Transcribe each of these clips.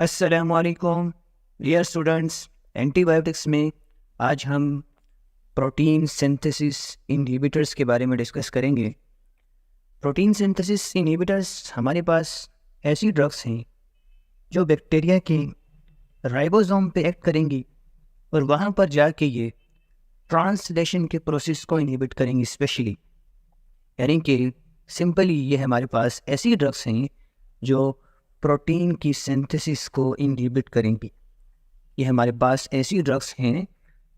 अस्सलामुअलैकुम dear students. Antibiotics में आज हम प्रोटीन सिंथेसिस इनहिबिटर्स के बारे में डिस्कस करेंगे। प्रोटीन सिंथेसिस इनहिबिटर्स हमारे पास ऐसी ड्रग्स हैं जो बैक्टीरिया के राइबोसोम पे एक्ट करेंगी और वहाँ पर जाके ये ट्रांसलेशन के प्रोसेस को इनहिबिट करेंगी स्पेशली। यानी कि सिंपली ये हमारे पास ऐसी ड्रग्स हैं जो प्रोटीन की सिंथेसिस को इनहिबिट करेंगी। ये हमारे पास ऐसी ड्रग्स हैं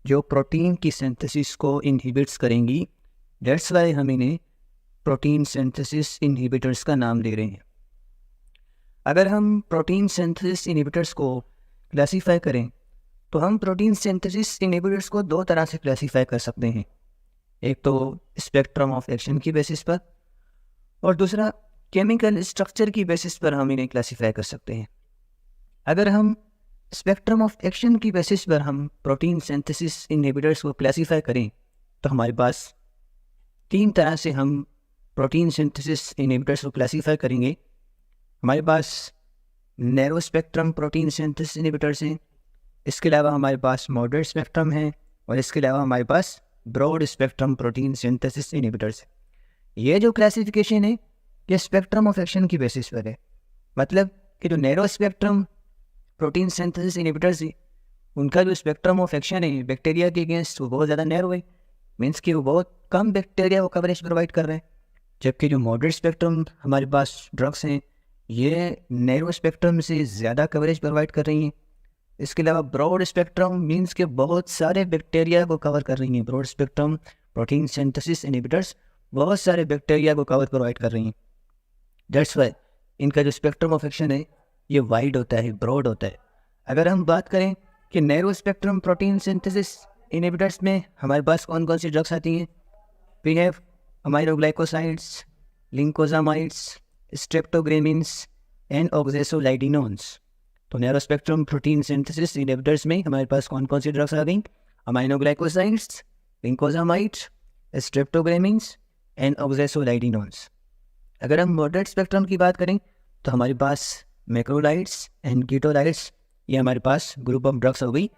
जो प्रोटीन की सिंथेसिस को इनहिबिट्स करेंगी। दैट्स वाई हम इन्हें प्रोटीन सिंथेसिस इनहिबिटर्स का नाम दे रहे हैं। अगर हम प्रोटीन सिंथेसिस इनहिबिटर्स को क्लासीफाई करें तो हम प्रोटीन सिंथेसिस इनहिबिटर्स को दो तरह से क्लासीफाई कर सकते हैं। एक तो स्पेक्ट्रम ऑफ एक्शन की बेसिस पर और दूसरा केमिकल स्ट्रक्चर की बेसिस पर हम इन्हें क्लासीफाई कर सकते हैं। अगर हम स्पेक्ट्रम ऑफ एक्शन की बेसिस पर हम प्रोटीन सिंथेसिस इनहिबिटर्स को क्लासीफाई करें तो हमारे पास तीन तरह से हम प्रोटीन सिंथेसिस इनहिबिटर्स को क्लासीफाई करेंगे। हमारे पास narrow spectrum protein synthesis inhibitors हैं, इसके अलावा हमारे पास मॉडरेट स्पेक्ट्रम है और इसके अलावा हमारे पास broad spectrum protein synthesis inhibitors है। ये जो क्लासिफिकेशन है ये स्पेक्ट्रम ऑफ एक्शन की बेसिस पर है। मतलब कि जो narrow spectrum protein synthesis inhibitors है उनका जो स्पेक्ट्रम ऑफ एक्शन है बैक्टीरिया के अगेंस्ट वो बहुत ज़्यादा नैरो है, मीन्स कि वो बहुत कम बैक्टीरिया को कवरेज प्रोवाइड कर रहे हैं। जबकि जो मॉडरेट स्पेक्ट्रम हमारे पास ड्रग्स हैं ये नैरो स्पेक्ट्रम से ज़्यादा कवरेज प्रोवाइड कर रही हैं। इसके अलावा ब्रॉड स्पेक्ट्रम मीन्स के बहुत सारे बैक्टीरिया को कवर कर रही हैं। Broad spectrum protein synthesis inhibitors बहुत सारे बैक्टीरिया को कवर प्रोवाइड कर रही हैं। दैट्स वाई इनका जो स्पेक्ट्रम ऑफ एक्शन है ये वाइड होता है, ब्रॉड होता है। अगर हम बात करें कि narrow spectrum protein synthesis inhibitors में हमारे पास कौन कौन सी ड्रग्स आती हैं, वी हैव अमाइनोग्लाइकोसाइड्स, लिंकोजामाइड्स, स्ट्रेप्टोग्रामिन्स एंड ऑक्जेसोलाइडिनोन्स। तो narrow spectrum protein synthesis inhibitors में हमारे पास कौन कौन सी ड्रग्स आ गई, अमाइनोग्लाइकोसाइड्स, लिंकोजामाइड्स, स्ट्रेप्टोग्रामिन्स एंड ऑक्जेसोलाइडिनोन्स। अगर हम मॉडरेट स्पेक्ट्रम की बात करें तो हमारे पास मैक्रोलाइड्स एंड कीटोलाइड्स, ये हमारे पास ग्रुप ऑफ ड्रग्स हो गई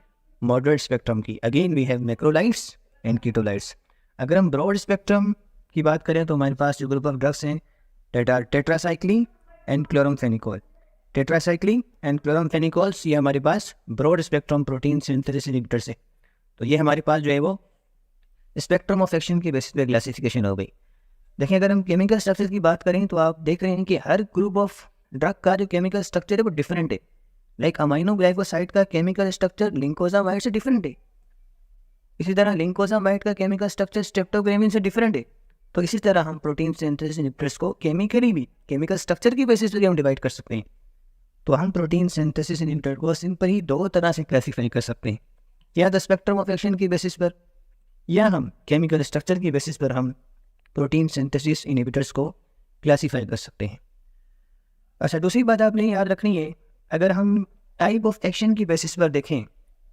मॉडरेट स्पेक्ट्रम की। Again we have macrolides and ketolides. अगर हम ब्रॉड स्पेक्ट्रम की बात करें तो हमारे पास जो ग्रुप ऑफ ड्रग्स हैं that are tetracycline and chloramphenicol. Tetracycline and chloramphenicols ये हमारे पास broad spectrum protein synthesis inhibitors है। तो ये हमारे पास जो है वो स्पेक्ट्रम ऑफ एक्शन की बेसिस पे क्लासिफिकेशन हो गई। देखिए अगर हम केमिकल स्ट्रक्चर की बात करें तो आप देख रहे हैं कि हर ग्रुप ऑफ ड्रग का जो केमिकल स्ट्रक्चर है वो डिफरेंट है। लाइक अमाइनोग्लाइकोसाइड का केमिकल स्ट्रक्चर लिंकोजामाइड से डिफरेंट है। इसी तरह लिंकोजामाइड का केमिकल स्ट्रक्चर स्ट्रेप्टोग्रामिन से डिफरेंट है। तो इसी तरह हम प्रोटीन सिंथेसिस इनहिबिटर्स को केमिकली भी केमिकल स्ट्रक्चर की बेसिस पर हम डिवाइड कर सकते हैं। तो हम प्रोटीन सिंथेसिस इनहिबिटर को सिंपल ही दो तरह से क्लासीफाई कर सकते हैं, या द स्पेक्ट्रम ऑफ एक्शन की बेसिस पर या हम केमिकल स्ट्रक्चर की बेसिस पर हम प्रोटीन सिंथेसिस इनहिबिटर्स को क्लासीफाई कर सकते हैं। अच्छा, दूसरी बात आपने याद रखनी है, अगर हम टाइप ऑफ एक्शन की बेसिस पर देखें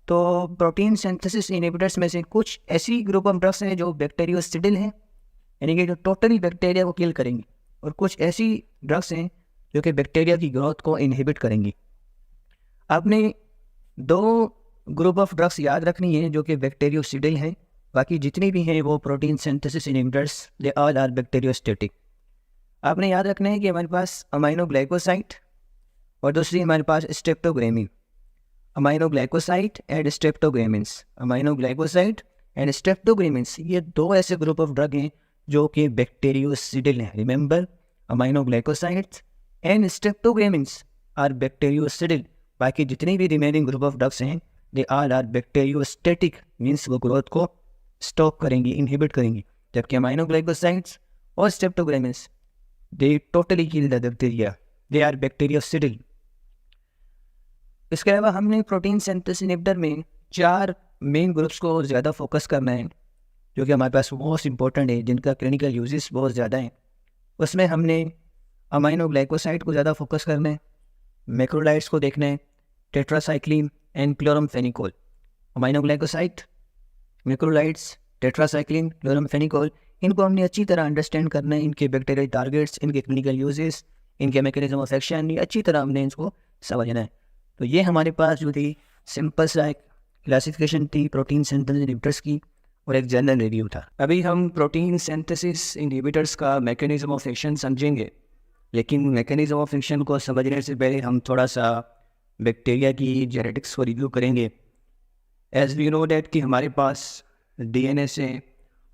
तो प्रोटीन सिंथेसिस इनहिबिटर्स में से कुछ ऐसी ग्रुप ऑफ ड्रग्स हैं जो बैक्टीरियोसिडिल हैं, यानी कि जो टोटली बैक्टीरिया को किल करेंगी, और कुछ ऐसी ड्रग्स हैं जो कि बैक्टीरिया की ग्रोथ को इनहिबिट करेंगी। आपने दो ग्रुप ऑफ ड्रग्स याद रखनी है जो कि बैक्टीरियोसिडिल हैं, बाकी जितनी भी हैं वो protein synthesis inhibitors, they all are bacteriostatic. आपने याद रखना है कि हमारे पास अमाइनोग्लाइकोसाइड और दूसरी हमारे पास स्ट्रेप्टोग्रामिन। अमाइनोग्लाइकोसाइड एंड स्ट्रेप्टोग्रामिन्स, अमाइनोग्लाइकोसाइड एंड स्ट्रेप्टोग्रामिन्स, ये दो ऐसे ग्रुप ऑफ ड्रग हैं जो कि बैक्टीरियोसिडिल हैं। Remember, aminoglycosides and streptogramins are bactericidal. बाकी जितनी भी रिमेनिंग ग्रुप ऑफ ड्रग्स हैं they all are bacteriostatic, means वो ग्रोथ को स्टॉप करेंगी, इनहिबिट करेंगी। जबकि अमाइनोग्लाइकोसाइड्स और streptogramins they totally kill the bacteria, they are bactericidal. इसके अलावा हमने प्रोटीन सिंथेसिस इनहिबिटर में चार मेन ग्रुप्स को ज़्यादा फोकस करना है जो कि हमारे पास मोस्ट इंपॉर्टेंट है, जिनका क्लिनिकल यूजेस बहुत ज़्यादा हैं। उसमें हमने अमाइनोग्लाइकोसाइड को ज़्यादा फोकस करना है, मैक्रोलाइड्स को देखना है, tetracycline and chloramphenicol. Aminoglycoside, macrolides, tetracycline, chloramphenicol, इनको हमने अच्छी तरह अंडरस्टैंड करना है, इनके बैक्टीरियल टारगेट्स, इनके क्लिनिकल यूजेस, इनके मैकेनिज्म ऑफ एक्शन, ये अच्छी तरह हमने इसको समझना है। तो ये हमारे पास जो थी सिंपल सा एक क्लासिफिकेशन थी प्रोटीन सिंथेसिस इनहिबिटर्स की और एक जनरल रिव्यू था। अभी हम प्रोटीन सिंथेसिस इनहिबिटर्स का मैकेनिज्म ऑफ एक्शन समझेंगे, लेकिन मैकेनिज्म ऑफ एक्शन को समझने से पहले हम थोड़ा सा बैक्टीरिया की जेनेटिक्स को रिव्यू करेंगे। एज वी नो डैट कि हमारे पास डीएनए से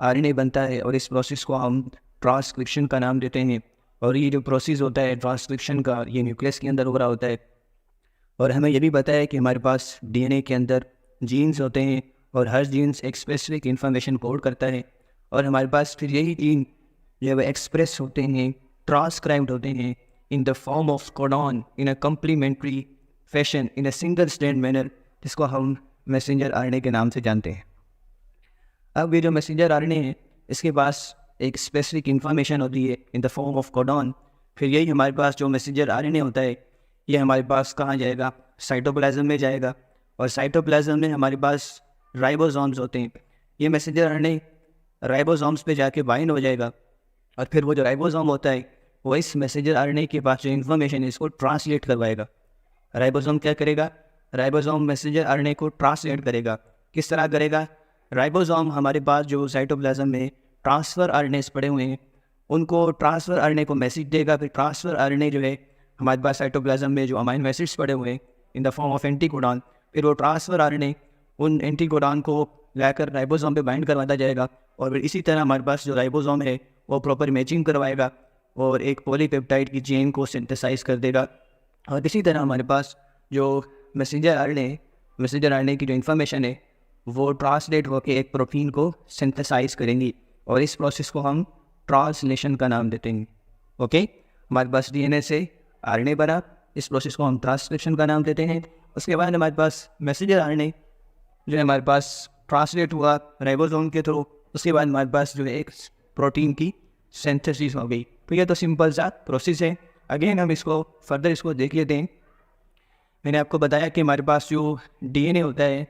आरएनए बनता है और इस प्रोसेस को हम ट्रांसक्रिप्शन का नाम देते हैं। और ये जो प्रोसेस होता है ट्रांसक्रिप्शन का, ये न्यूक्लियस के अंदर हो रहा होता है। और हमें ये भी पता है कि हमारे पास डीएनए के अंदर जीन्स होते हैं और हर जीन्स एक स्पेसिफिक इंफॉर्मेशन कोड करता है। और हमारे पास फिर यही जीन जो है एक्सप्रेस होते हैं, ट्रांसक्राइब्ड होते हैं in the form of codon in a complementary fashion in a single strand manner, जिसको हम मैसेंजर आरएनए के नाम से जानते हैं। अब ये जो मैसेंजर आरएनए है, इसके पास एक स्पेसिफिक इंफॉर्मेशन होती है इन द फॉर्म ऑफ कोडॉन। फिर यही हमारे पास जो मैसेंजर आरएनए होता है, ये हमारे पास कहाँ जाएगा? साइटोप्लाज्म में जाएगा। और साइटोप्लाज्म में हमारे पास राइबोसोम्स होते हैं। ये मैसेंजर आरएनए राइबोसोम्स पे जाके बाइंड हो जाएगा और फिर वो जो राइबोसोम होता है वो इस मैसेंजर आरएनए के पास जो इन्फॉर्मेशन है इसको ट्रांसलेट करवाएगा। राइबोसोम क्या करेगा? राइबोसोम मैसेंजर आरएनए को ट्रांसलेट करेगा। किस तरह करेगा? राइबोसोम हमारे पास जो साइटोप्लाज्म में ट्रांसफ़र आरएनएस पड़े हुए हैं, उनको ट्रांसफ़र आरएनए को मैसेज देगा। फिर ट्रांसफ़र आरएनए जो है हमारे पास साइटोप्लाज्म में जो अमाइनो एसिड्स पड़े हुए हैं in the form of anticodon, फिर वो ट्रांसफ़र आरएनए उन एंटीकोडॉन को लाकर राइबोसोम पे बाइंड करवाता जाएगा। और फिर इसी तरह हमारे पास जो राइबोसोम है वो प्रॉपर मैचिंग करवाएगा और एक पॉलीपेप्टाइड की चेन को सिंथेसाइज कर देगा। और इसी तरह हमारे पास जो मैसेंजर आरएनए की जो इन्फॉर्मेशन है वो ट्रांसलेट होकर एक प्रोटीन को सिंथेसाइज करेंगी और इस प्रोसेस को हम ट्रांसलेशन का नाम देते हैं। ओके, हमारे पास डीएनए से आरएनए बना, इस प्रोसेस को हम ट्रांसलेशन का नाम देते हैं। उसके बाद हमारे पास मैसेंजर आरएनए जो है हमारे पास ट्रांसलेट हुआ राइबोसोम के थ्रू। उसके बाद हमारे पास जो है एक प्रोटीन की सिंथेसिस हो गई। तो ये तो सिंपल सा प्रोसेस है। अगेन हम इसको फर्दर इसको देख लेते हैं। मैंने आपको बताया कि हमारे पास जो डीएनए होता है,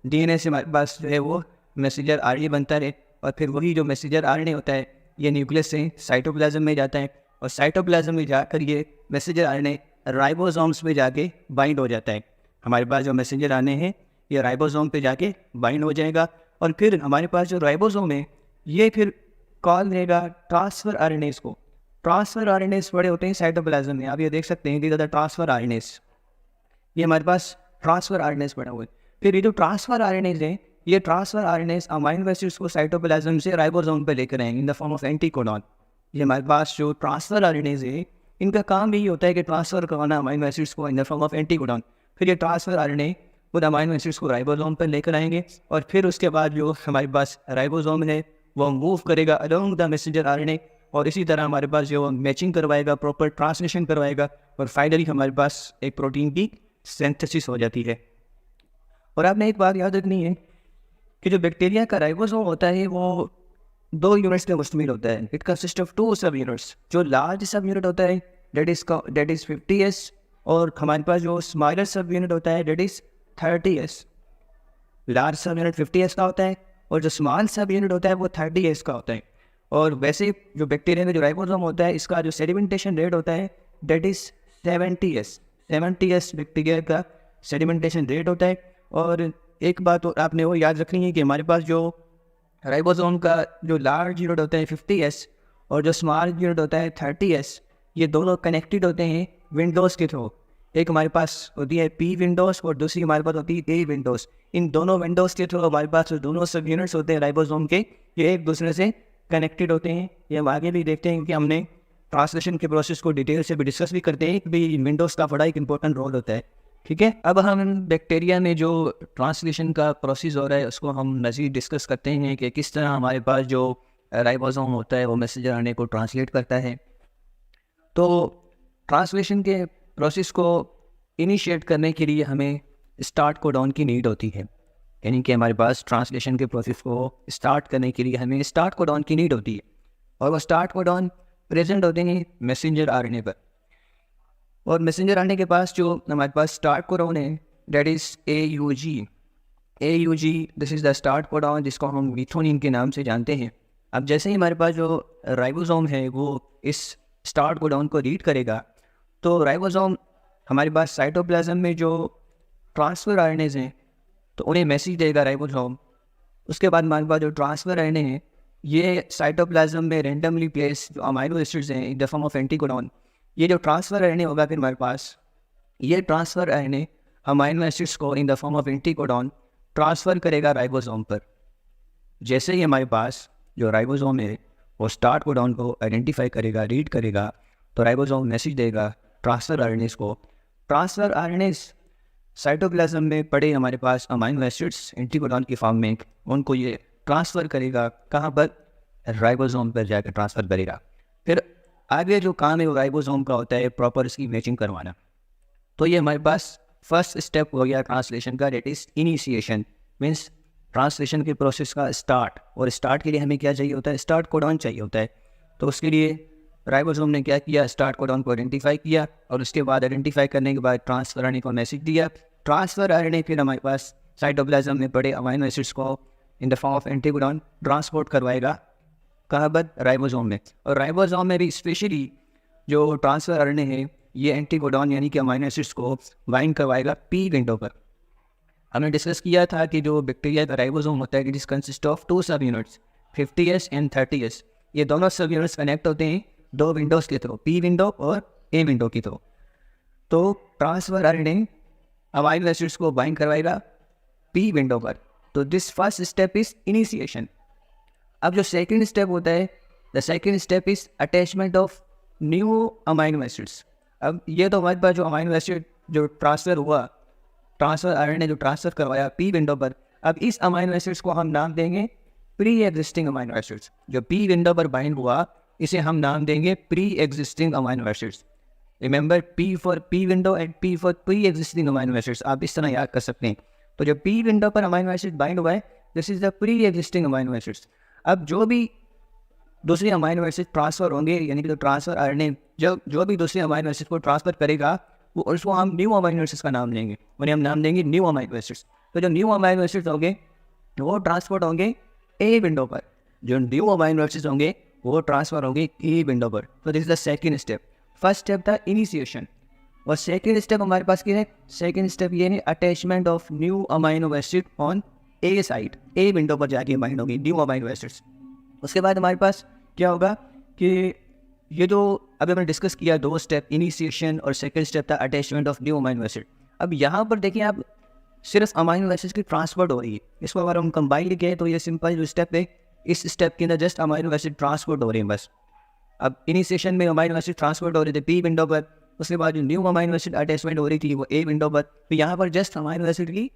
डीएनए से हमारे पास जो है वो मैसेंजर आरएनए बनता है और फिर वही जो मैसेंजर आरएनए होता है ये न्यूक्लियस से साइटोप्लाज्म में जाता है और साइटोप्लाज्म में जाकर ये मैसेंजर आरएनए राइबोसोम्स में जाके बाइंड हो जाता है। हमारे पास जो मैसेंजर आरएनए है ये राइबोसोम पे जाके बाइंड हो जाएगा और फिर हमारे पास जो राइबोसोम है ये फिर कॉल रहेगा ट्रांसफ़र आरएनएस को। ट्रांसफ़र आरएनएस बड़े होते हैं साइटोप्लाज्म में। आप ये देख सकते हैं कि ज़्यादा ट्रांसफ़र आरएनएस, ये हमारे पास ट्रांसफ़र आरएनएस बना हुआ है। फिर ये जो ट्रांसफ़र आरएनएस है, ये ट्रांसफ़र आरएनएस अमाइनो एसिड्स को साइटोप्लाज्म से राइबोसोम पे लेकर आएंगे इन द फॉर्म ऑफ एंटीकोडॉन। ये हमारे पास जो ट्रांसफ़र आरएनएस है इनका काम यही होता है कि ट्रांसफ़र करवाना अमाइनो एसिड्स को इन द फॉर्म ऑफ एंटीकोडॉन। फिर ये ट्रांसफ़र आरएनए उन अमाइनो एसिड्स को राइबोसोम पर लेकर आएंगे और फिर उसके बाद जो हमारे पास राइबोसोम है वो मूव करेगा अलोंग द मैसेंजर आरएनए और इसी तरह हमारे पास जो मैचिंग करवाएगा, प्रॉपर ट्रांसलेशन करवाएगा और फाइनली हमारे पास एक प्रोटीन की सिंथेसिस हो जाती है। और आपने एक बात याद रखनी है कि जो बैक्टीरिया का राइबोसोम होता है वो 2 यूनिट्स पे मुश्तमिल होता है। इट कंसिस्ट ऑफ 2 सब यूनिट्स। जो लार्ज सब यूनिट होता है डेट इज़ 50S और हमारे पास जो स्मॉलर सब यूनिट होता है डेट इज़ 30S। लार्ज सब यूनिट 50S का होता है और जो स्मॉल सब यूनिट होता है वो 30S का होता है। और वैसे जो बैक्टीरिया में जो राइबोसोम होता है इसका जो सेडिमेंटेशन रेट होता है डेट इज़ 70S बैक्टीरिया का सेडिमेंटेशन रेट होता है। और एक बात और आपने वो याद रखनी है कि हमारे पास जो राइबोसोम का जो लार्ज यूनिट होता है 50S और जो स्मॉल यूनिट होता है 30S, ये दोनों कनेक्टेड होते हैं विंडोज़ के थ्रू। एक हमारे पास होती है P विंडोज़ और दूसरी हमारे पास होती है A विंडोज़। इन दोनों विंडोज़ के थ्रू हमारे पास जो दोनों सब यूनिट्स होते हैं राइबोसोम के, ये एक दूसरे से कनेक्टेड होते हैं। ये हम आगे भी देखते हैं कि हमने ट्रांसलेशन के प्रोसेस को डिटेल से भी डिस्कस भी करते हैं कि भाई विंडोज़ का बड़ा एक इंपॉर्टेंट रोल होता है। ठीक है, अब हम बैक्टीरिया में जो ट्रांसलेशन का प्रोसेस हो रहा है उसको हम मज़ीद डिस्कस करते हैं कि किस तरह हमारे पास जो राइबोसोम होता है वो मैसेंजर आरएनए को ट्रांसलेट करता है। तो ट्रांसलेशन के प्रोसेस को इनिशिएट करने के लिए हमें स्टार्ट कोडॉन की नीड होती है। यानी कि हमारे पास ट्रांसलेशन के प्रोसेस को स्टार्ट करने के लिए हमें स्टार्ट कोडॉन की नीड होती है और वो स्टार्ट कोडॉन प्रेजेंट होते हैं मैसेंजर आरएनए पर। और मैसेंजर आरएनए के पास जो हमारे पास स्टार्ट कोडॉन है that is AUG। This is the start codon जिसको हम मीथोनिन के नाम से जानते हैं। अब जैसे ही हमारे पास जो राइबोसोम है वो इस स्टार्ट कोडॉन को रीड करेगा तो राइबोसोम हमारे पास साइटोप्लाज्म में जो ट्रांसफर आरएनएज हैं तो उन्हें मैसेज देगा राइबोसोम। उसके बाद हमारे पास जो ट्रांसफर आरएनए हैं ये साइटोप्लाज्म में रेंडमली प्लेस जो अमाइनो एसिड्स हैं in the form of anticodon, ये जो ट्रांसफर आरएनए होगा फिर हमारे पास ये ट्रांसफर आरएनए अमाइनो एसिड्स को इन the form of anticodon transfer करेगा राइबोसोम पर। जैसे ही हमारे पास जो राइबोसोम है वो स्टार्ट कोडॉन को आइडेंटिफाई करेगा, रीड करेगा, तो राइबोसोम मैसेज देगा ट्रांसफर आरएनएस को। ट्रांसफर आरएनएस साइटोप्लाज्म में पड़े हमारे पास अमाइनो एसिड्स एंटीकोडॉन की फॉर्म में, उनको ये ट्रांसफ़र करेगा कहाँ पर, राइबोसोम पर जाकर ट्रांसफ़र करेगा। फिर आगे जो काम है वो राइबोसोम का होता है प्रॉपर इसकी मैचिंग करवाना। तो ये हमारे पास फर्स्ट स्टेप हो गया ट्रांसलेशन का, that is initiation, means translation के प्रोसेस का स्टार्ट। और स्टार्ट के लिए हमें क्या चाहिए होता है, स्टार्ट कोडॉन चाहिए होता है। तो उसके लिए राइबोसोम ने क्या किया, स्टार्ट कोडॉन को आइडेंटिफाई किया और उसके बाद आइडेंटिफाई करने के बाद ट्रांसफर आरएनए को मैसेज दिया। ट्रांसफर आरएनए फिर हमारे पास साइटोप्लाज्म में पड़े अमाइनो एसिड्स को इन the form of anticodon transport करवाएगा कहाँ पर, राइबोसोम में। और राइबोसोम में भी स्पेशली जो ट्रांसफर आरएनए है ये एंटीकोडॉन यानी कि अमाइनो एसिड्स को बाइंड करवाएगा पी विंडो पर। हमने डिस्कस किया था कि जो बैक्टीरिया का राइबोसोम होता है इट इज कंसिस्ट ऑफ 2 सब यूनिट्स 50S एंड 30S। ये दोनों सब यूनिट्स कनेक्ट होते हैं 2 विंडोज़ के थ्रू, पी विंडो और ए विंडो की थ्रू। तो ट्रांसफर आरएनए अमाइनो एसिड्स को बाइंड करवाएगा पी विंडो पर। तो this first step is initiation. अब जो सेकेंड स्टेप होता है, the second step is attachment of new amino acids. अब ये तो हमारे पास जो अमाइनो एसिड जो ट्रांसफ़र हुआ, ट्रांसफर आरएनए जो ट्रांसफर करवाया पी विंडो पर, अब इस अमाइनो एसिड्स को हम नाम देंगे प्री एग्जिस्टिंग अमाइनो एसिड्स। जो पी विंडो पर बाइंड हुआ इसे हम नाम देंगे pre existing amino acids. Remember P for P window and P for pre existing amino acids, आप इस तरह याद कर सकते हैं। तो जो पी विंडो पर अमाइनो एसिड बाइंड हुआ है this is the pre existing amino acids. अब जो भी दूसरे अमाइनो एसिड ट्रांसफर होंगे यानी कि जो ट्रांसफर आरएनए जो भी दूसरे अमाइनो एसिड को ट्रांसफर करेगा वो उसको हम न्यू अमाइनो एसिड्स का नाम लेंगे, उन्हें हम नाम देंगे न्यू अमाइनो एसिड्स। तो जो न्यू अमाइनो एसिड्स होंगे वो ट्रांसफर होंगे ए विंडो पर, जो न्यू अमाइनो एसिड्स होंगे वो ट्रांसफर होंगे ए विंडो पर। तो this is the second step. First step था इनिशिएशन और सेकंड स्टेप हमारे पास क्या है, सेकंड स्टेप ये है attachment of new amino acid on A side, A window पर जाके बाइंड होगी न्यू अमाइनो एसिड्स। उसके बाद हमारे पास क्या होगा कि ये जो अभी हमने डिस्कस किया 2 स्टेप, इनिशिएशन और सेकंड स्टेप था attachment of new amino acid. अब यहाँ पर देखिए आप सिर्फ अमाइनो एसिड की ट्रांसफर हो रही है, इसको अगर हम कंबाइन लिखे तो ये सिंपल जो स्टेप है इस स्टेप के अंदर जस्ट अमाइनो एसिड ट्रांसफर हो रहे हैं बस। अब इनिशिएशन में अमाइनो एसिड ट्रांसफर हो रहे थे पी विंडो पर, उसके बाद जो न्यू अमाइनो एसिड अटैचमेंट हो रही थी वो ए विंडो पर, तो यहाँ पर जस्ट अमाइनो एसिड की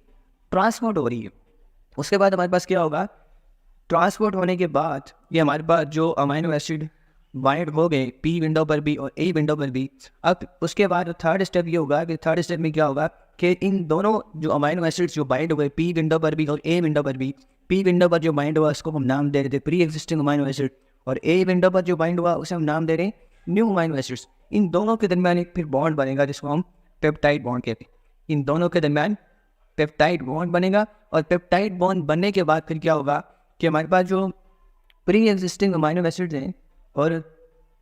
ट्रांसफर हो रही है। उसके बाद हमारे पास क्या होगा, ट्रांसपोर्ट होने के बाद ये हमारे पास जो अमाइनो एसिड बाइंड हो गए पी विंडो पर भी और ए विंडो पर भी। अब उसके बाद थर्ड स्टेप ये होगा कि थर्ड स्टेप में क्या होगा कि इन दोनों जो अमाइनो एसिड्स जो बाइंड हुए पी विंडो पर भी और ए विंडो पर भी, पी विंडो पर जो बाइंड हुआ उसको हम नाम दे रहे थे प्री एग्जिस्टिंग अमाइनो एसिड और ए विंडो पर जो बाइंड हुआ उसे हम नाम दे रहे हैं न्यू अमाइनो एसिड्स। इन दोनों के दरमियान एक फिर बॉन्ड बनेगा जिसको हम पेप्टाइड बॉन्ड कहते हैं। इन दोनों के दरमियान पेप्टाइड बॉन्ड बनेगा और पेप्टाइड बॉन्ड बनने के बाद फिर क्या होगा कि हमारे पास जो प्री एग्जिस्टिंग अमाइनो एसिड्स हैं और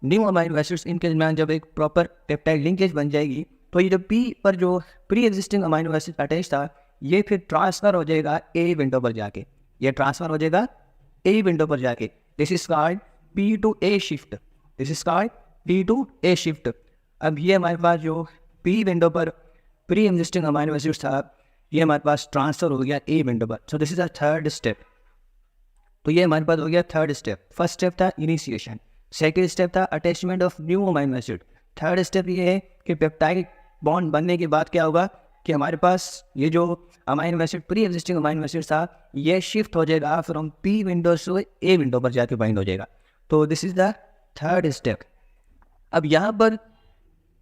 न्यू अमाइनो एसिड्स इनके दरमियान जब एक प्रॉपर पेप्टाइड लिंकेज बन जाएगी तो ये जो पी पर जो pre existing amino acid attach था ये फिर ट्रांसफर हो जाएगा ए विंडो पर जाके, ये ट्रांसफर हो जाएगा ए विंडो पर जाके। This is called P to A shift, this is called P to A shift. अब ये हमारे पास जो पी विंडो पर प्री एग्जिस्टिंग अमाइनो एसिड्स था ये हमारे पास ट्रांसफर हो गया ए विंडो पर। So this is a third step. तो ये हमारे पास हो गया थर्ड स्टेप। फर्स्ट स्टेप था इनिशिएशन, सेकेंड स्टेप था attachment of new amino acid, third step ये है कि पेप्टाइड बॉन्ड बनने के बाद क्या होगा कि हमारे पास ये जो amino acid pre existing amino acid था ये शिफ्ट हो जाएगा फ्रॉम पी विंडो से ए विंडो पर जाके बाइंड हो जाएगा। तो this is the third step. अब यहाँ पर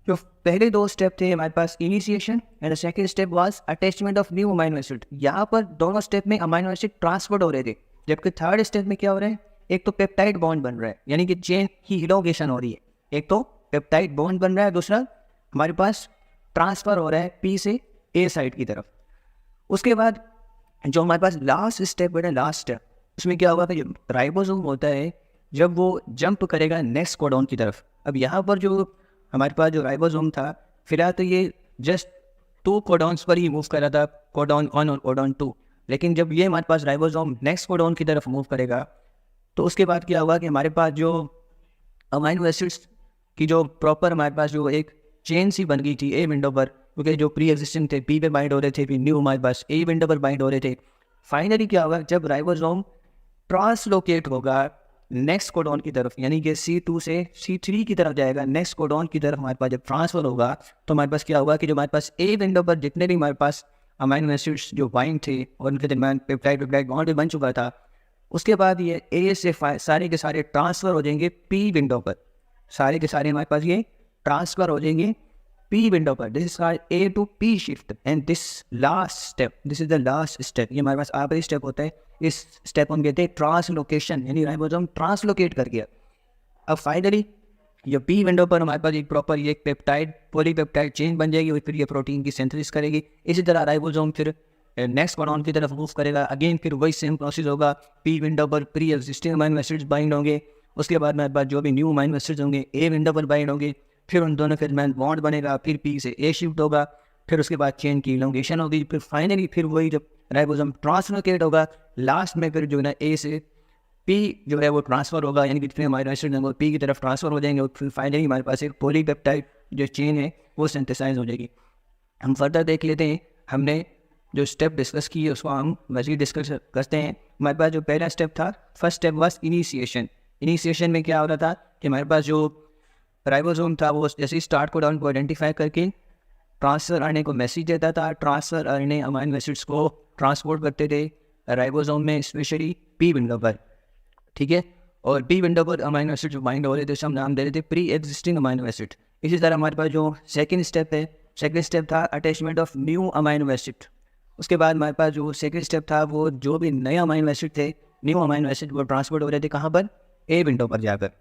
जो पहले 2 स्टेप थे हमारे पास initiation and second step was attachment of new amino acid. यहाँ पर दोनों स्टेप में अमाइनो एसिड ट्रांसफर हो रहे थे, जबकि थर्ड स्टेप में क्या हो रहा है, एक तो पेप्टाइड बॉन्ड बन रहा है यानी कि चेन की इलोंगेशन हो रही है, एक तो पेप्टाइड बॉन्ड बन रहा है, दूसरा हमारे पास ट्रांसफर हो रहा है पी से ए साइड की तरफ। उसके बाद जो हमारे पास लास्ट स्टेप है, लास्ट स्टेप उसमें क्या होगा कि राइबोसोम होता है जब वो जंप करेगा नेक्स्ट कोडॉन की तरफ। अब यहाँ पर जो हमारे पास जो राइबोसोम था फिलहाल तो ये जस्ट 2 कोडॉन्स पर ही मूव कर रहा था, कोडॉन 1 और कोडॉन 2। लेकिन जब ये हमारे पास राइबोसोम नेक्स्ट कोडॉन की तरफ मूव करेगा तो उसके बाद क्या होगा कि हमारे पास जो अमाइनो एसिड्स की जो प्रॉपर हमारे पास जो एक चेन सी बन गई थी ए विंडो पर, क्योंकि जो प्री एग्जिस्टिंग थे पी पे बाइंड हो रहे थे, फिर न्यू हमारे पास ए विंडो पर बाइंड हो रहे थे। फाइनली क्या होगा, जब राइबोसोम ट्रांसलोकेट होगा नेक्स्ट कोडॉन की तरफ, यानी कि C2 से C3 की तरफ जाएगा, नेक्स्ट कोडॉन की तरफ हमारे पास जब ट्रांसफर होगा तो हमारे पास क्या होगा कि जो हमारे पास ए विंडो पर जितने भी हमारे पास अमाइनो एसिड्स जो बाइंड थे और उनके दरमियान पेप्टाइड बॉन्ड भी बन चुका था, उसके बाद ये ए से सारे के सारे ट्रांसफ़र हो जाएंगे पी विंडो पर। सारे के सारे हमारे पास ये ट्रांसफ़र हो जाएंगे पी विंडो पर। This is called A to P shift and this last step, this is the last step, ये हमारे पास आखिरी स्टेप होता है। इस स्टेप हम कहते हैं ट्रांसलोकेशन, यानी राइबोसोम ट्रांसलोकेट कर गया। अब फाइनली ये पी विंडो पर हमारे पास एक प्रॉपर ये पेप्टाइड पॉलीपेप्टाइड चेन बन जाएगी और फिर ये प्रोटीन की सिंथेसिस करेगी। इसी तरह राइबोसोम फिर नेक्स्ट कोडॉन की तरफ मूव करेगा, अगेन फिर वही सेम प्रोसेस होगा। पी विंडो पर pre existing amino acids bind होंगे, उसके बाद हमारे पास जो भी न्यू अमाइनो एसिड्स होंगे ए विंडो पर बाइंड होंगे, फिर उन दोनों के दरमियान बॉन्ड बनेगा, फिर पी से ए शिफ्ट होगा, फिर उसके बाद चेन की इलोंगेशन होगी, फिर फाइनली फिर वही जब राइबोसोम ट्रांसलोकेट होगा लास्ट में फिर जो है ना ए से पी जो है वो ट्रांसफ़र होगा, यानी कि जितने अमाइनो एसिड हैं वो पी की तरफ ट्रांसफ़र हो जाएंगे और फिर फाइनली हमारे पास एक पॉलीपेप्टाइड जो चेन है वो सिंथेसाइज हो जाएगी। हम फर्दर देख लेते हैं, हमने जो स्टेप डिस्कस की है उसको हम मज़ीद डिस्कस करते हैं। हमारे पास जो पहला स्टेप था, first step was initiation. Initiation में क्या हो रहा था कि हमारे पास जो राइबोसोम था वो जैसे स्टार्ट कोडॉन को आइडेंटिफाई करके ट्रांसफर आरएनए को मैसेज देता था, ट्रांसफर आरएनए अमाइनो एसिड्स को ट्रांसपोर्ट करते थे राइबोसोम में, स्पेशली पी विंडो पर, ठीक है। और पी विंडो पर अमाइनो एसिड जो बाइंड हो रहे थे, हम नाम दे रहे थे प्री एग्जिस्टिंग अमाइनो एसिड। इसी तरह हमारे पास जो सेकंड स्टेप है, सेकंड स्टेप था attachment of new amino acid. उसके बाद हमारे पास जो सेकंड स्टेप था वो जो भी नए अमाइनो एसिड थे, न्यू अमाइनो एसिड वो ट्रांसपोर्ट हो रहे थे कहाँ पर, ए विंडो पर जाकर।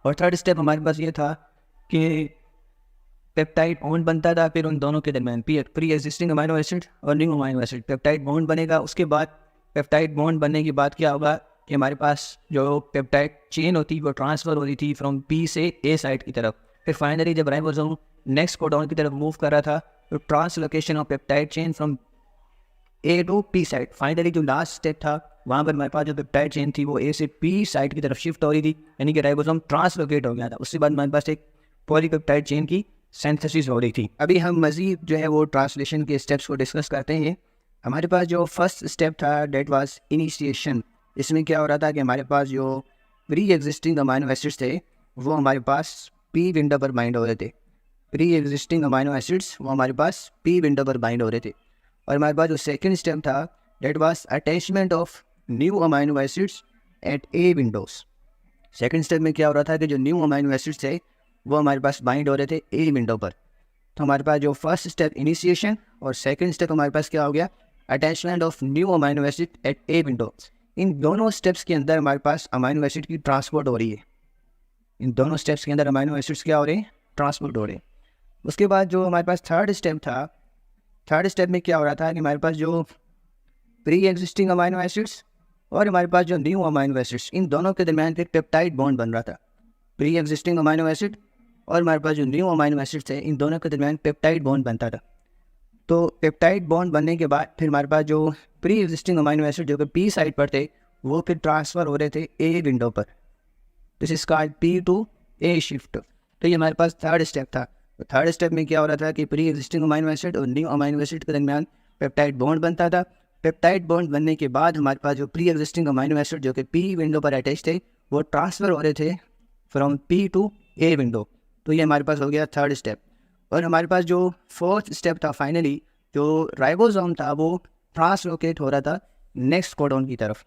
और थर्ड स्टेप हमारे पास ये था कि पेप्टाइड बॉन्ड बनता था, फिर उन दोनों के दरमियान प्री एग्जिस्टिंग अमाइनो एसिड और new amino acid peptide bond बनेगा। उसके बाद पेप्टाइड बॉन्ड बनने के बाद क्या होगा कि हमारे पास जो पेप्टाइड चेन होती वो ट्रांसफ़र हो रही थी फ्रॉम पी से ए साइड की तरफ। फिर फाइनली जब राइबोसोम नेक्स्ट कोडॉन की तरफ मूव कर रहा था तो translocation of peptide chain from A to P side. Finally जो लास्ट स्टेप था वहाँ पर हमारे पास जो पेप्टाइड चेन थी वो ए से पी साइड की तरफ शिफ्ट हो रही थी, यानी कि राइबोसोम ट्रांसलोकेट हो गया था। उसके बाद हमारे पास एक पॉलीपेप्टाइड चेन की सिंथेसिस हो रही थी। अभी हम मज़ीद जो है वो ट्रांसलेशन के स्टेप्स को डिस्कस करते हैं। हमारे पास जो फर्स्ट स्टेप था डेट वाज इनिशिएशन। इसमें क्या हो रहा था कि हमारे पास जो प्री एग्जिस्टिंग अमाइनो एसिड्स थे वो हमारे पास पी विंडो पर बाइंड हो रहे थे। प्री एग्जिस्टिंग अमाइनो एसिड्स वो हमारे पास पी विंडो पर बाइंड हो रहे थे। और हमारे पास जो सेकंड स्टेप था that was attachment of new amino acids at A windows. Second step में क्या हो रहा था कि जो न्यू अमाइनो एसिड्स थे वो हमारे पास बाइंड हो रहे थे ए विंडो पर। तो हमारे पास जो फर्स्ट स्टेप इनिशिएशन और सेकंड स्टेप हमारे पास क्या हो गया, attachment of new amino acid at A window. इन दोनों स्टेप्स के अंदर हमारे पास अमाइनो एसिड की ट्रांसपोर्ट हो रही है। इन दोनों स्टेप्स के अंदर अमाइनो एसिड्स क्या हो रहे हैं, ट्रांसपोर्ट हो रहे हैं। उसके बाद जो हमारे पास थर्ड स्टेप था, थर्ड स्टेप में क्या हो रहा था कि हमारे पास जो प्री एग्जिस्टिंग अमाइनो एसिड्स और हमारे पास जो न्यू अमाइनो एसिड्स, इन दोनों के दरमियान एक पेप्टाइड बॉन्ड बन रहा था। प्री एग्जिस्टिंग अमाइनो एसिड और हमारे पास जो न्यू अमाइनो एसिड्स थे इन दोनों के दरमियान पेप्टाइड बॉन्ड बनता था। तो पेप्टाइड बॉन्ड बनने के बाद फिर हमारे पास जो प्री एग्जिस्टिंग अमाइनो एसिड जो कि पी साइड पर थे वो फिर ट्रांसफ़र हो रहे थे ए विंडो पर। This is called P to A shift. तो ये हमारे पास थर्ड स्टेप था। तो थर्ड स्टेप में क्या हो रहा था कि प्री एग्जिस्टिंग अमाइनो एसिड और न्यू अमाइनो एसिड के दरमियान पेप्टाइड बॉन्ड बनता था। पेप्टाइड बॉन्ड बनने के बाद हमारे पास जो प्री एग्जिस्टिंग अमाइनो एसिड जो कि पी विंडो पर अटैच थे वो ट्रांसफ़र हो रहे थे from P to A window. तो ये हमारे पास हो गया थर्ड स्टेप। और हमारे पास जो फोर्थ स्टेप था, फाइनली जो राइबोसोम था वो ट्रांसलोकेट हो रहा था नेक्स्ट कोडॉन की तरफ।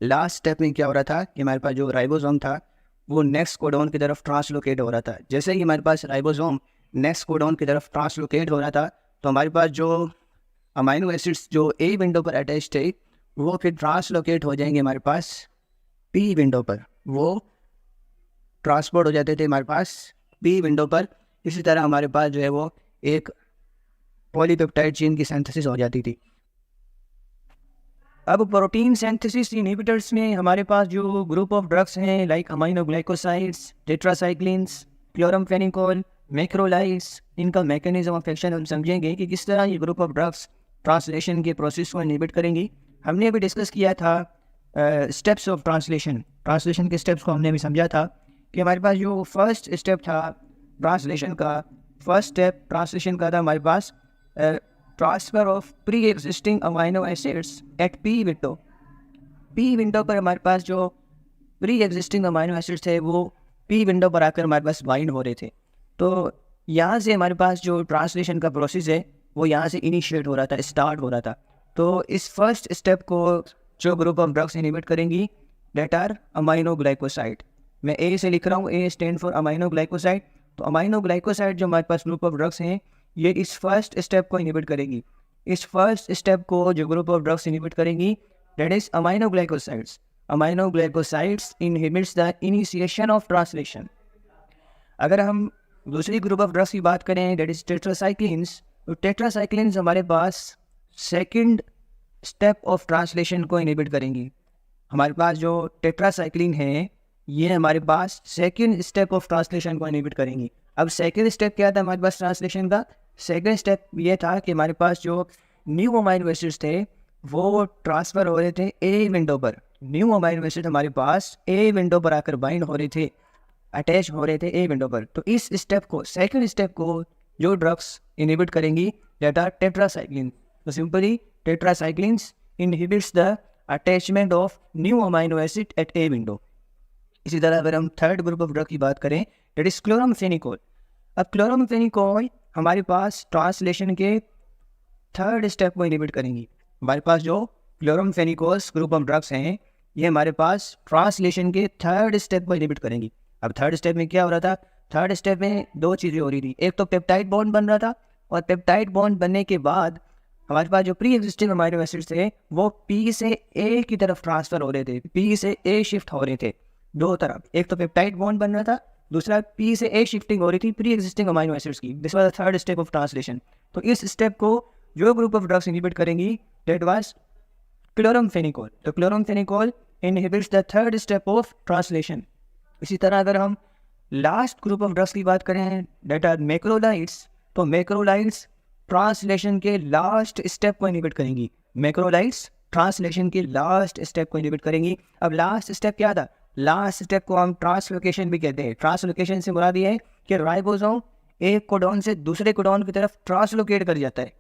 लास्ट स्टेप में क्या हो रहा था कि हमारे पास जो राइबोसोम था वो नेक्स्ट कोडॉन की तरफ ट्रांसलोकेट हो रहा था। जैसे ही हमारे पास राइबोसोम नेक्स्ट कोडॉन की तरफ ट्रांसलोकेट हो रहा था तो हमारे पास जो अमाइनो एसिड्स जो ए विंडो पर अटैच थे वो फिर ट्रांसलोकेट हो जाएंगे हमारे पास पी विंडो पर, वो ट्रांसपोर्ट हो जाते थे हमारे पास पी विंडो पर। इसी तरह हमारे पास जो है वो एक पॉलीपेप्टाइड चेन की सिंथेसिस हो जाती थी। अब प्रोटीन सिंथेसिस इनहिबिटर्स में हमारे पास जो ग्रुप ऑफ ड्रग्स हैं like aminoglycosides, tetracyclines, chloramphenicol, macrolides, इनका मैकेनिज्म ऑफ एक्शन हम समझेंगे कि किस तरह ये ग्रुप ऑफ ड्रग्स ट्रांसलेशन के प्रोसेस को इनहिबिट करेंगी। हमने अभी डिस्कस किया था स्टेप्स ऑफ ट्रांसलेशन के स्टेप्स को हमने अभी समझा था कि हमारे पास जो फर्स्ट स्टेप था ट्रांसलेशन का, फर्स्ट स्टेप ट्रांसलेशन का था हमारे पास transfer of pre existing amino acids eight P window पर हमारे पास जो प्री एग्जिस्टिंग अमाइनो एसिड्स थे वो पी विंडो पर आकर हमारे पास बाइंड हो रहे थे। तो यहाँ से हमारे पास जो ट्रांसलेशन का प्रोसेस है वो यहाँ से इनिशिएट हो रहा था, स्टार्ट हो रहा था। तो इस फर्स्ट स्टेप को जो ग्रुप ऑफ ड्रग्स इनहिबिट करेंगी डेट आर अमाइनो ग्लाइकोसाइड। मैं ए से लिख रहा हूँ, ए स्टैंड फॉर अमाइनो ग्लाइकोसाइड। तो अमाइनो ग्लाइकोसाइड जो हमारे पास ग्रुप ऑफ ड्रग्स हैं ये इस फर्स्ट स्टेप को इनहिबिट करेगी। इस फर्स्ट स्टेप को जो ग्रुप ऑफ ड्रग्स इनहिबिट करेंगी that is amino glycosides. Amino glycosides inhibits the initiation of translation. अगर हम दूसरी ग्रुप ऑफ ड्रग्स की बात करें दैट इज टेट्रासाइक्लिन्स, तो टेट्रासाइक्लिन्स हमारे पास सेकंड स्टेप ऑफ ट्रांसलेशन को इनहिबिट करेंगी। हमारे पास जो टेट्रासाइक्लिन है ये हमारे पास सेकंड स्टेप ऑफ ट्रांसलेशन को इनहिबिट करेंगी। अब सेकंड स्टेप क्या था हमारे पास ट्रांसलेशन का? सेकंड स्टेप ये था कि हमारे पास जो न्यू अमाइनो एसिड्स थे वो ट्रांसफ़र हो रहे थे ए विंडो पर। न्यू अमाइनो एसिड हमारे पास ए विंडो पर आकर बाइंड हो रहे थे, अटैच हो रहे थे ए विंडो पर। तो इस स्टेप को, सेकंड स्टेप को जो ड्रग्स इनहिबिट करेंगी दैट आर टेट्रासाइक्लिन। तो simply tetracyclines inhibits the attachment of new amino acid at A window. इसी तरह अगर हम थर्ड ग्रुप ऑफ ड्रग की बात करें दैट इज क्लोरामफेनिकोल। अब क्लोरामफेनिकोल हमारे पास ट्रांसलेशन के थर्ड स्टेप को इनहिबिट करेंगी। हमारे पास जो क्लोरामफेनिकोल्स ग्रुप ऑफ ड्रग्स हैं ये हमारे पास ट्रांसलेशन के थर्ड स्टेप को इनहिबिट करेंगी। अब थर्ड स्टेप में क्या हो रहा था? थर्ड स्टेप में दो चीज़ें हो रही थी। एक तो पेप्टाइड बॉन्ड बन रहा था और पेप्टाइड बॉन्ड बनने के बाद हमारे पास जो प्री एग्जिस्टिंग अमाइनो एसिड्स थे वो पी से ए की तरफ ट्रांसफ़र हो रहे थे, पी से ए शिफ्ट हो रहे थे दो तरफ। एक तो पेप्टाइड बॉन्ड बन रहा था, दूसरा पी से ए शिफ्टिंग हो रही थी प्री एग्जिस्टिंग अमाइनो एसिड्स की। This was the third step of translation. तो इस स्टेप को जो ग्रुप ऑफ ड्रग्स इनहिबिट करेंगी दैट वाज क्लोरामफेनिकोल। तो chloramphenicol inhibits the third step of translation. इसी तरह अगर हम लास्ट ग्रुप ऑफ ड्रग्स की बात करें दैट आर मैक्रोलाइड्स, तो मैक्रोलाइड्स ट्रांसलेशन के लास्ट स्टेप को इनहिबिट करेंगी। मैक्रोलाइड्स ट्रांसलेशन के लास्ट स्टेप को इनहिबिट करेंगी। अब लास्ट स्टेप क्या था? लास्ट स्टेप को हम ट्रांसलोकेशन भी कहते हैं। ट्रांसलोकेशन से मुराद ये है कि राइबोसोम एक कोडॉन से दूसरे कोडॉन की तरफ ट्रांसलोकेट कर जाता है।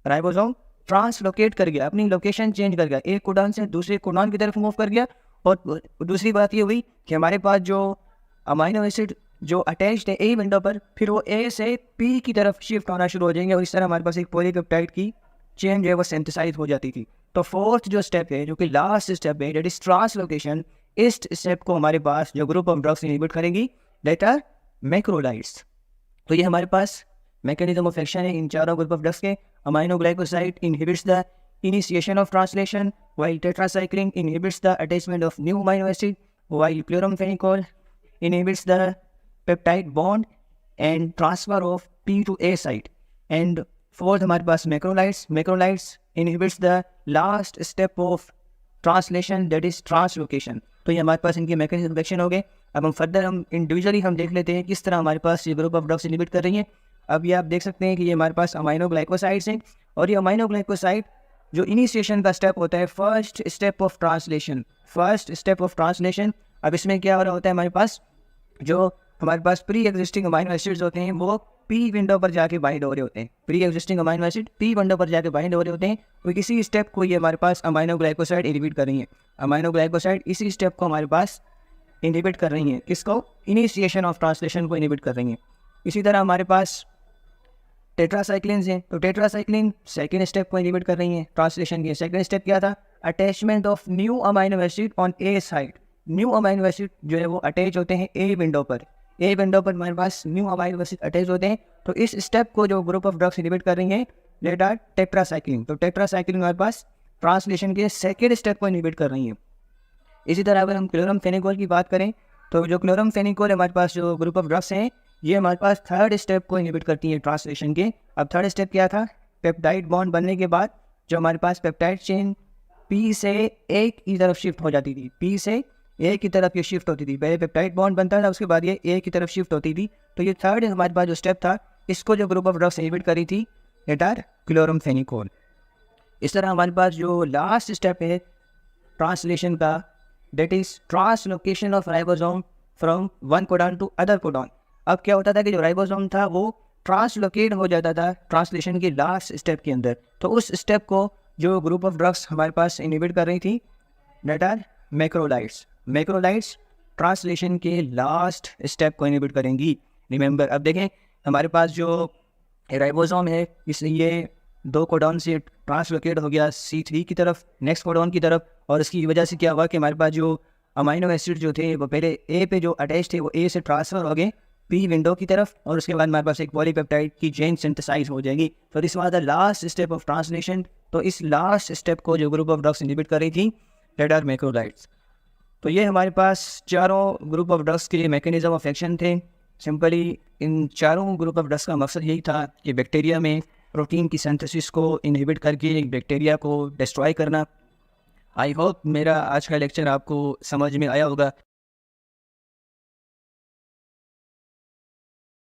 राइबोसोम ट्रांसलोकेट कर गया, अपनी लोकेशन चेंज कर गया, एक कोडॉन से दूसरे कोडॉन की तरफ मूव कर गया। और दूसरी बात ये हुई कि हमारे पास जो अमाइनो एसिड जो अटैच्ड है ए विंडो पर, फिर वो ए से पी की तरफ शिफ्ट होना शुरू हो जाएंगे और इस तरह हमारे पास एक पॉलीपेप्टाइड की चेन जो है वो सिंथेसाइज हो जाती थी। तो फोर्थ जो स्टेप है जो कि लास्ट स्टेप है दैट इज ट्रांसलोकेशन। इस स्टेप को हमारे पास जो ग्रुप ऑफ ड्रग्स इनहिबिट करेंगी दैट आर मैक्रोलाइड्स। तो ये हमारे पास मैकेनिज्म ऑफ एक्शन है इन चारों ग्रुप ऑफ ड्रग्स के। Amino glycoside inhibits the initiation of translation, while tetracycline inhibits the attachment of new amino acid, while chloramphenicol inhibits the peptide bond and transfer of P to A site. And fourth हमारे पास macrolides inhibits the last step of translation that is translocation. तो ये हमारे पास इनके mechanism of action हो गए। अब हम further हम इंडिविजुअली हम देख लेते हैं किस तरह हमारे पास ये ग्रुप ऑफ ड्रग्स इनहिबिट कर रही हैं। अब ये आप देख सकते हैं कि ये हमारे पास अमाइनो ग्लाइकोसाइड्स हैं और ये अमाइनो ग्लाइकोसाइड जो इनिशिएशन का स्टेप होता है फर्स्ट स्टेप ऑफ ट्रांसलेशन। अब इसमें क्या हो रहा होता है हमारे पास जो हमारे पास प्री एग्जिस्टिंग अमाइनो एसिड्स होते हैं वो पी विंडो पर जाके बाइंड हो रहे होते हैं। Pre existing amino acid P window पर जाके बाइंड हो रहे होते हैं। तो इसी स्टेप को ये हमारे पास अमाइनो ग्लाइकोसाइड इनहिबिट कर रही है। अमाइनो ग्लाइकोसाइड इसी स्टेप को हमारे पास इनहिबिट कर रही हैं। किसको? इनिशिएशन ऑफ ट्रांसलेशन को इनहिबिट कर रही हैं। इसी तरह हमारे पास टेट्रासाइक्लिन्स हैं। तो टेट्रासाइक्लिन सेकेंड स्टेप को इनहिबिट कर रही हैं ट्रांसलेशन के। सेकेंड स्टेप क्या था? Attachment of new amino acid on A side. New amino acid जो है वो अटैच होते हैं ए विंडो पर। ए विंडो पर हमारे पास न्यू अमाइनो एसिड अटैच होते हैं। तो इस स्टेप को जो ग्रुप ऑफ ड्रग्स इनहिबिट कर रही हैं दैट आर टेट्रासाइक्लिन। तो टेट्रासाइक्लिन हमारे पास ट्रांसलेशन के सेकेंड स्टेप को इनहिबिट कर रही हैं। इसी तरह अगर हम क्लोरामफेनिकोल की बात करें तो जो क्लोरामफेनिकोल हमारे पास जो ग्रुप ऑफ ड्रग्स हैं ये हमारे पास थर्ड स्टेप को इनहिबिट करती है ट्रांसलेशन के। अब थर्ड स्टेप क्या था? पेप्टाइड बॉन्ड बनने के बाद जो हमारे पास पेप्टाइड चेन पी से ए की तरफ शिफ्ट हो जाती थी, पी से ए की तरफ ये शिफ्ट होती थी। पहले पेप्टाइड बॉन्ड बनता था, उसके बाद ये ए की तरफ शिफ्ट होती थी। तो ये थर्ड हमारे पास जो स्टेप था, इसको जो ग्रुप ऑफ ड्रग्स इनहिबिट करी थी, दैट आर क्लोरमफेनिकोल। इस तरह हमारे पास जो लास्ट स्टेप है ट्रांसलेशन का, that is translocation of ribosome from one codon to other codon. अब क्या होता था कि जो राइबोसोम था वो ट्रांसलोकेट हो जाता था ट्रांसलेशन की लास्ट स्टेप के अंदर। तो उस स्टेप को जो ग्रुप ऑफ ड्रग्स हमारे पास इनहिबिट कर रही थी, that are macrolides. Macrolides translation के लास्ट स्टेप को इनहिबिट करेंगी। रिमेंबर, अब देखें हमारे पास जो राइबोसोम है, इसलिए 2 कोडॉन से ट्रांसलोकेट हो गया C3 की तरफ, नेक्स्ट कोडॉन की तरफ। और इसकी वजह से क्या हुआ कि हमारे पास जो अमाइनो एसिड जो थे वो पहले ए पे जो अटैच थे वो ए से ट्रांसफ़र हो गए पी विंडो की तरफ, और उसके बाद हमारे पास एक पॉलीपेप्टाइड की चेन सिंथेसाइज हो जाएगी। तो this was the last step of translation. तो इस लास्ट स्टेप को जो ग्रुप ऑफ ड्रग्स इनहिबिट कर रही थी, दैट आर मैक्रोलाइड्स। तो ये हमारे पास चारों ग्रुप ऑफ ड्रग्स के मैकेनिज्म ऑफ एक्शन थे। सिंपली इन चारों ग्रुप ऑफ ड्रग्स का मकसद यही था कि बैक्टीरिया में प्रोटीन की सिंथेसिस को इनहिबिट करके बैक्टीरिया को डिस्ट्रॉय करना। आई होप मेरा आज का लेक्चर आपको समझ में आया होगा।